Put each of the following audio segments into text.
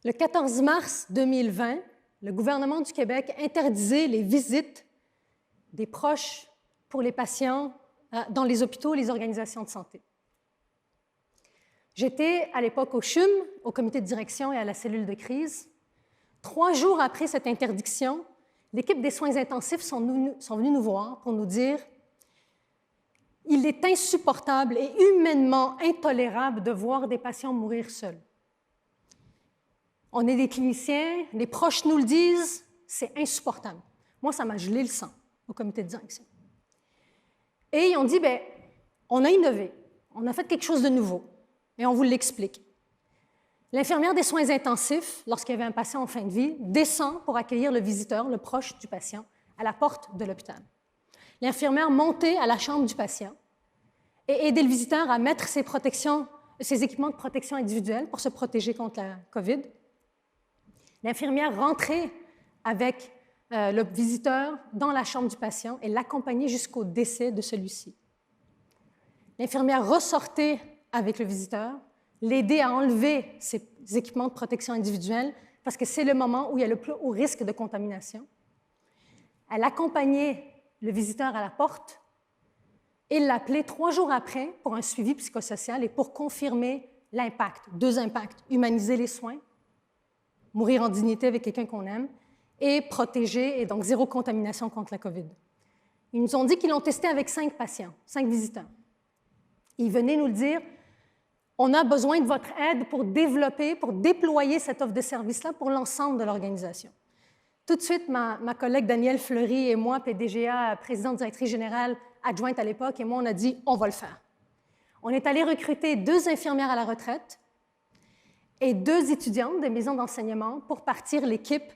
Le 14 mars 2020, le gouvernement du Québec interdisait les visites des proches pour les patients dans les hôpitaux et les organisations de santé. J'étais à l'époque au CHUM, au comité de direction et à la cellule de crise. 3 jours après cette interdiction, l'équipe des soins intensifs sont venus nous voir pour nous dire « Il est insupportable et humainement intolérable de voir des patients mourir seuls. » On est des cliniciens, les proches nous le disent, c'est insupportable. Moi, ça m'a gelé le sang au comité de direction. Et ils ont dit, bien, on a innové, on a fait quelque chose de nouveau, et on vous l'explique. L'infirmière des soins intensifs, lorsqu'il y avait un patient en fin de vie, descend pour accueillir le visiteur, le proche du patient, à la porte de l'hôpital. L'infirmière montait à la chambre du patient et aidait le visiteur à mettre ses équipements de protection individuelle pour se protéger contre la COVID. L'infirmière rentrait avec le visiteur dans la chambre du patient et l'accompagnait jusqu'au décès de celui-ci. L'infirmière ressortait avec le visiteur, l'aider à enlever ses équipements de protection individuelle parce que c'est le moment où il y a le plus haut risque de contamination. Elle accompagnait le visiteur à la porte et l'appelait 3 jours après pour un suivi psychosocial et pour confirmer l'impact, 2 impacts, humaniser les soins, mourir en dignité avec quelqu'un qu'on aime, et protéger, et donc 0 contamination contre la COVID. Ils nous ont dit qu'ils l'ont testé avec 5 patients, 5 visiteurs. Ils venaient nous le dire, on a besoin de votre aide pour développer, pour déployer cette offre de service-là pour l'ensemble de l'organisation. Tout de suite, ma collègue Danielle Fleury et moi, PDGA, présidente directrice générale adjointe à l'époque, et moi, on a dit, on va le faire. On est allé recruter 2 infirmières à la retraite et 2 étudiantes des maisons d'enseignement pour partir l'équipe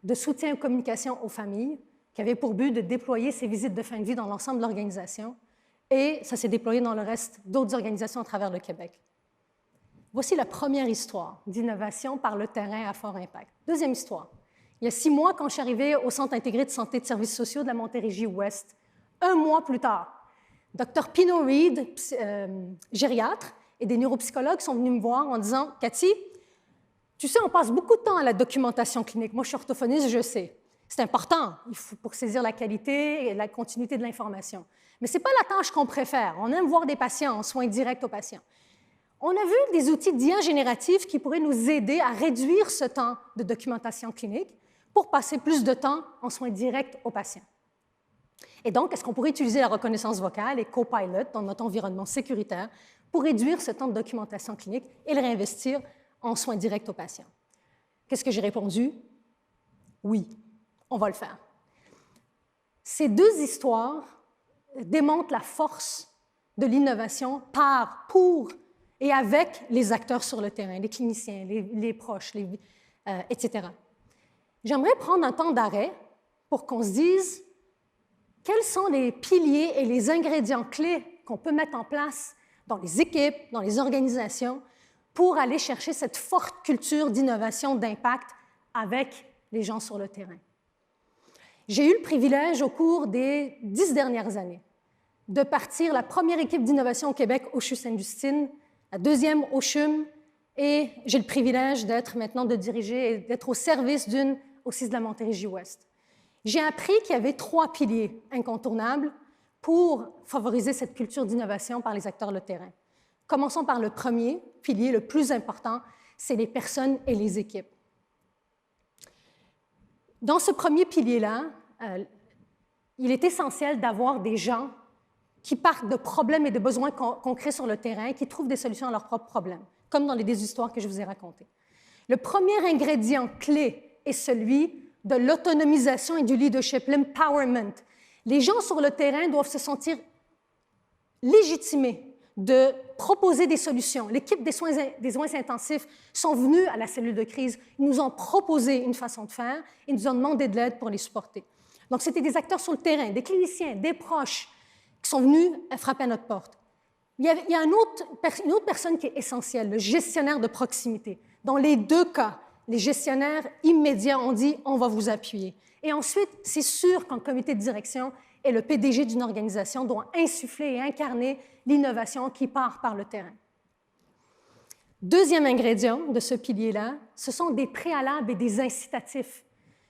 de soutien aux communications aux familles, qui avait pour but de déployer ces visites de fin de vie dans l'ensemble de l'organisation, et ça s'est déployé dans le reste d'autres organisations à travers le Québec. Voici la première histoire d'innovation par le terrain à fort impact. Deuxième histoire. Il y a 6 mois, quand je suis arrivée au Centre intégré de santé et de services sociaux de la Montérégie-Ouest, 1 mois plus tard, Dr. Pino Reed, gériatre, et des neuropsychologues sont venus me voir en disant « Cathy, tu sais, on passe beaucoup de temps à la documentation clinique. Moi, je suis orthophoniste, je sais. C'est important pour saisir la qualité et la continuité de l'information. Mais ce n'est pas la tâche qu'on préfère. On aime voir des patients en soins directs aux patients. On a vu des outils d'IA génératifs qui pourraient nous aider à réduire ce temps de documentation clinique pour passer plus de temps en soins directs aux patients. Et donc, est-ce qu'on pourrait utiliser la reconnaissance vocale et Copilot dans notre environnement sécuritaire pour réduire ce temps de documentation clinique et le réinvestir en soins directs aux patients? Qu'est-ce que j'ai répondu? Oui, on va le faire. Ces 2 histoires démontrent la force de l'innovation par, pour et avec les acteurs sur le terrain, les cliniciens, les proches, etc. J'aimerais prendre un temps d'arrêt pour qu'on se dise quels sont les piliers et les ingrédients clés qu'on peut mettre en place dans les équipes, dans les organisations, pour aller chercher cette forte culture d'innovation, d'impact avec les gens sur le terrain. J'ai eu le privilège au cours des 10 dernières années de partir la première équipe d'innovation au Québec au CHU Sainte-Justine, la 2e au CHUM, et j'ai le privilège d'être maintenant de diriger et d'être au service d'une au CIS de la Montérégie-Ouest. J'ai appris qu'il y avait 3 piliers incontournables pour favoriser cette culture d'innovation par les acteurs de terrain. Commençons par le premier pilier, le plus important, c'est les personnes et les équipes. Dans ce premier pilier-là, il est essentiel d'avoir des gens qui partent de problèmes et de besoins concrets sur le terrain, qui trouvent des solutions à leurs propres problèmes, comme dans les 2 histoires que je vous ai racontées. Le premier ingrédient clé est celui de l'autonomisation et du leadership, l'empowerment. Les gens sur le terrain doivent se sentir légitimés de proposer des solutions. L'équipe des soins intensifs sont venus à la cellule de crise, ils nous ont proposé une façon de faire, ils nous ont demandé de l'aide pour les supporter. Donc, c'était des acteurs sur le terrain, des cliniciens, des proches qui sont venus frapper à notre porte. Il y a une autre personne qui est essentielle, le gestionnaire de proximité. Dans les 2 cas, les gestionnaires immédiats ont dit « on va vous appuyer ». Et ensuite, c'est sûr qu'en comité de direction et le PDG d'une organisation doit insuffler et incarner l'innovation qui part par le terrain. Deuxième ingrédient de ce pilier-là, ce sont des préalables et des incitatifs.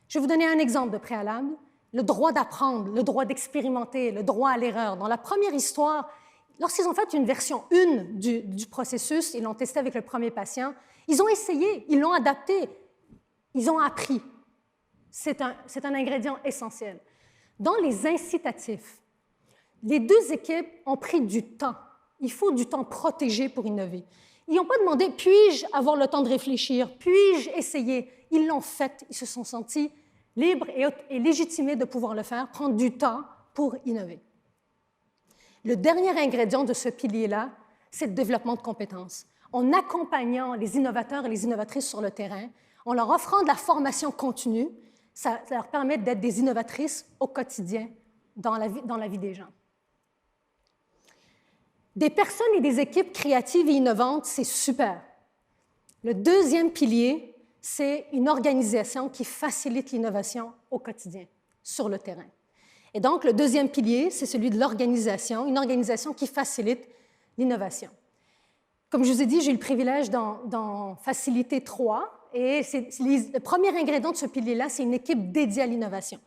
Je vais vous donner un exemple de préalable. Le droit d'apprendre, le droit d'expérimenter, le droit à l'erreur. Dans la première histoire, lorsqu'ils ont fait une version 1 du processus, ils l'ont testé avec le premier patient, ils ont essayé, ils l'ont adapté, ils ont appris. C'est un ingrédient essentiel. Dans les incitatifs, les deux équipes ont pris du temps. Il faut du temps protégé pour innover. Ils n'ont pas demandé « puis-je avoir le temps de réfléchir? Puis-je essayer? » Ils l'ont fait, ils se sont sentis libres et légitimés de pouvoir le faire, prendre du temps pour innover. Le dernier ingrédient de ce pilier-là, c'est le développement de compétences. En accompagnant les innovateurs et les innovatrices sur le terrain, en leur offrant de la formation continue, ça leur permet d'être des innovatrices au quotidien dans la vie des gens. Des personnes et des équipes créatives et innovantes, c'est super. Le deuxième pilier, c'est une organisation qui facilite l'innovation au quotidien, sur le terrain. Et donc, le deuxième pilier, c'est celui de l'organisation, une organisation qui facilite l'innovation. Comme je vous ai dit, j'ai eu le privilège d'en faciliter 3, et le premier ingrédient de ce pilier-là, c'est une équipe dédiée à l'innovation.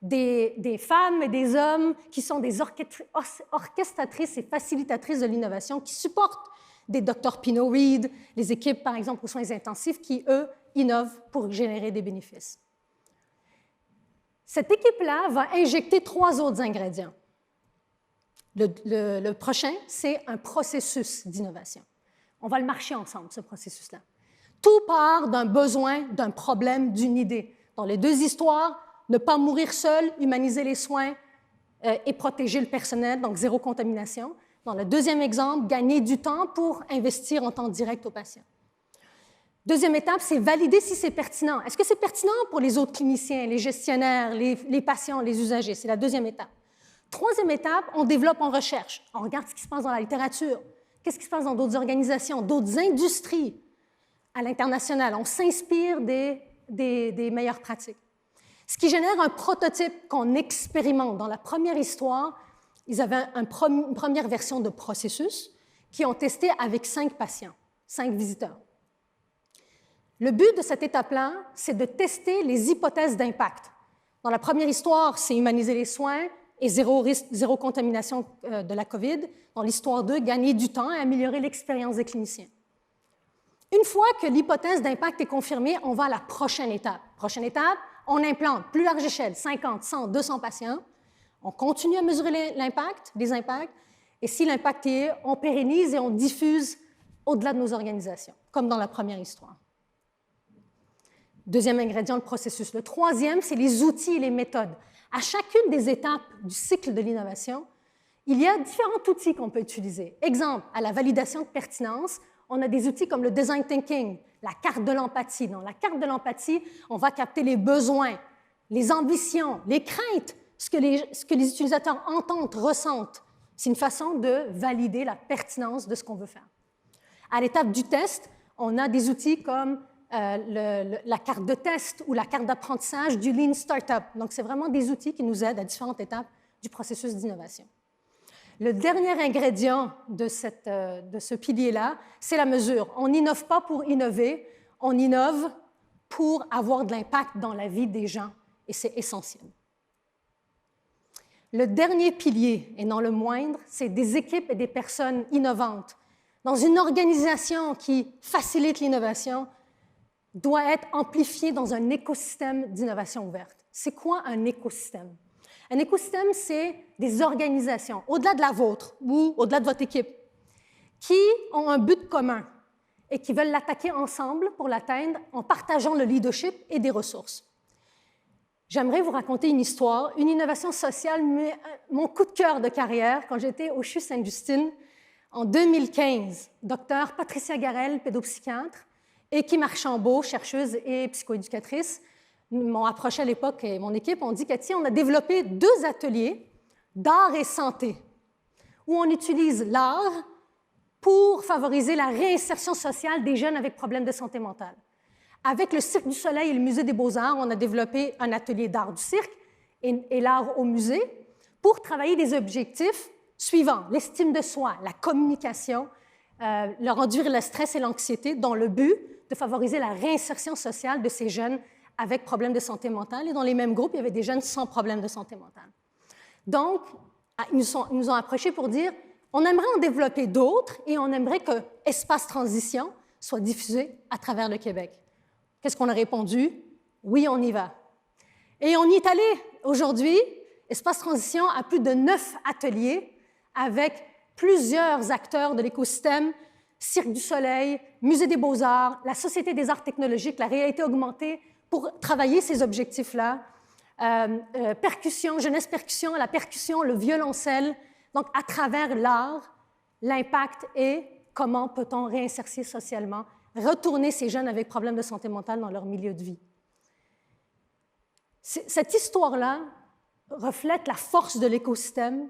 Des femmes et des hommes qui sont des orchestratrices et facilitatrices de l'innovation, qui supportent des Dr Pino Reed, les équipes, par exemple, aux soins intensifs, qui, eux, innovent pour générer des bénéfices. Cette équipe-là va injecter 3 autres ingrédients. Le prochain, c'est un processus d'innovation. On va le marcher ensemble, ce processus-là. Tout part d'un besoin, d'un problème, d'une idée. Dans les deux histoires, ne pas mourir seul, humaniser les soins et protéger le personnel, donc zéro contamination. Dans le deuxième exemple, gagner du temps pour investir en temps direct aux patients. Deuxième étape, c'est valider si c'est pertinent. Est-ce que c'est pertinent pour les autres cliniciens, les gestionnaires, les patients, les usagers? C'est la deuxième étape. Troisième étape, on développe en recherche. On regarde ce qui se passe dans la littérature. Qu'est-ce qui se passe dans d'autres organisations, d'autres industries à l'international? On s'inspire des meilleures pratiques. Ce qui génère un prototype qu'on expérimente. Dans la première histoire, ils avaient une première version de processus qu'ils ont testé avec 5 patients, 5 visiteurs. Le but de cette étape-là, c'est de tester les hypothèses d'impact. Dans la première histoire, c'est humaniser les soins et zéro contamination de la COVID. Dans l'histoire 2, gagner du temps et améliorer l'expérience des cliniciens. Une fois que l'hypothèse d'impact est confirmée, on va à la prochaine étape. Prochaine étape, on implante plus large échelle, 50, 100, 200 patients. On continue à mesurer l'impact, les impacts, et si l'impact est, on pérennise et on diffuse au-delà de nos organisations, comme dans la première histoire. Deuxième ingrédient, le processus. Le troisième, c'est les outils et les méthodes. À chacune des étapes du cycle de l'innovation, il y a différents outils qu'on peut utiliser. Exemple, à la validation de pertinence, on a des outils comme le design thinking, la carte de l'empathie. Dans la carte de l'empathie, on va capter les besoins, les ambitions, les craintes, ce que les utilisateurs entendent, ressentent. C'est une façon de valider la pertinence de ce qu'on veut faire. À l'étape du test, on a des outils comme la carte de test ou la carte d'apprentissage du Lean Startup. Donc, c'est vraiment des outils qui nous aident à différentes étapes du processus d'innovation. Le dernier ingrédient de ce pilier-là, c'est la mesure. On n'innove pas pour innover, on innove pour avoir de l'impact dans la vie des gens, et c'est essentiel. Le dernier pilier, et non le moindre, c'est des équipes et des personnes innovantes. Dans une organisation qui facilite l'innovation, doit être amplifiée dans un écosystème d'innovation ouverte. C'est quoi un écosystème? Un écosystème, c'est des organisations, au-delà de la vôtre ou au-delà de votre équipe, qui ont un but commun et qui veulent l'attaquer ensemble pour l'atteindre en partageant le leadership et des ressources. J'aimerais vous raconter une histoire, une innovation sociale, mon coup de cœur de carrière quand j'étais au CHU Sainte-Justine en 2015. Docteur Patricia Garel, pédopsychiatre, et Kim Archambault, chercheuse et psychoéducatrice, m'ont approché à l'époque et mon équipe ont dit Cathy, on a développé 2 ateliers d'art et santé où on utilise l'art pour favoriser la réinsertion sociale des jeunes avec problèmes de santé mentale. Avec le Cirque du Soleil et le Musée des Beaux-Arts, on a développé un atelier d'art du cirque et l'art au musée pour travailler des objectifs suivants, l'estime de soi, la communication, leur réduire le stress et l'anxiété dans le but de favoriser la réinsertion sociale de ces jeunes avec problèmes de santé mentale. Et dans les mêmes groupes, il y avait des jeunes sans problème de santé mentale. Donc, ils nous ont approchés pour dire, on aimerait en développer d'autres et on aimerait que Espace Transition soit diffusé à travers le Québec. Qu'est-ce qu'on a répondu? Oui, on y va. Et on y est allé. Aujourd'hui, Espace Transition a plus de 9 ateliers avec plusieurs acteurs de l'écosystème, Cirque du Soleil, Musée des Beaux-Arts, la Société des arts technologiques, la réalité augmentée, pour travailler ces objectifs-là. Percussion, jeunesse percussion, la percussion, le violoncelle. Donc, à travers l'art, l'impact est comment peut-on réinsérer socialement, retourner ces jeunes avec problèmes de santé mentale dans leur milieu de vie. Cette histoire-là reflète la force de l'écosystème,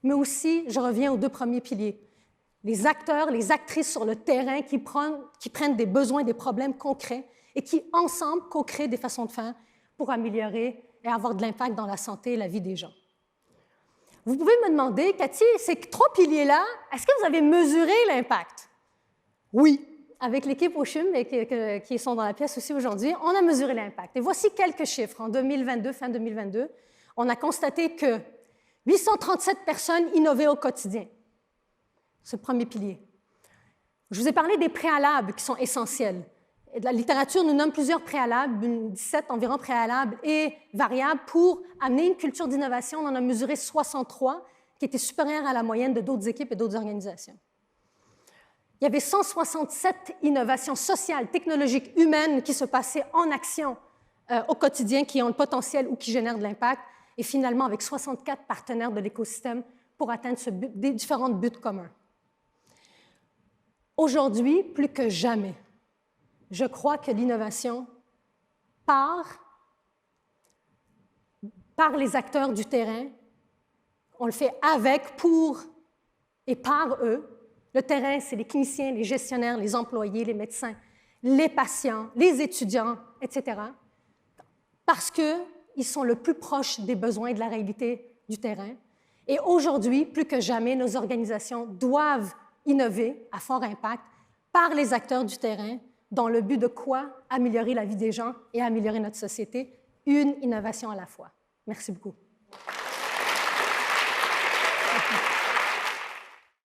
mais aussi, je reviens aux 2 premiers piliers, les acteurs, les actrices sur le terrain qui prennent des besoins, des problèmes concrets et qui, ensemble, co-créent des façons de faire pour améliorer et avoir de l'impact dans la santé et la vie des gens. Vous pouvez me demander, Cathy, ces 3 piliers-là, est-ce que vous avez mesuré l'impact? Oui, avec l'équipe Oshum qui sont dans la pièce aussi aujourd'hui, on a mesuré l'impact. Et voici quelques chiffres. En 2022, fin 2022, on a constaté que 837 personnes innovaient au quotidien. C'est le premier pilier. Je vous ai parlé des préalables qui sont essentiels. La littérature nous nomme plusieurs préalables, 17 environ préalables et variables pour amener une culture d'innovation. On en a mesuré 63, qui étaient supérieures à la moyenne de d'autres équipes et d'autres organisations. Il y avait 167 innovations sociales, technologiques, humaines qui se passaient en action au quotidien, qui ont le potentiel ou qui génèrent de l'impact, et finalement avec 64 partenaires de l'écosystème pour atteindre des différents buts communs. Aujourd'hui, plus que jamais, je crois que l'innovation par les acteurs du terrain, on le fait avec, pour et par eux. Le terrain, c'est les cliniciens, les gestionnaires, les employés, les médecins, les patients, les étudiants, etc. Parce qu'ils sont le plus proches des besoins et de la réalité du terrain. Et aujourd'hui, plus que jamais, nos organisations doivent innover à fort impact par les acteurs du terrain dans le but de quoi? Améliorer la vie des gens et améliorer notre société, une innovation à la fois. Merci beaucoup.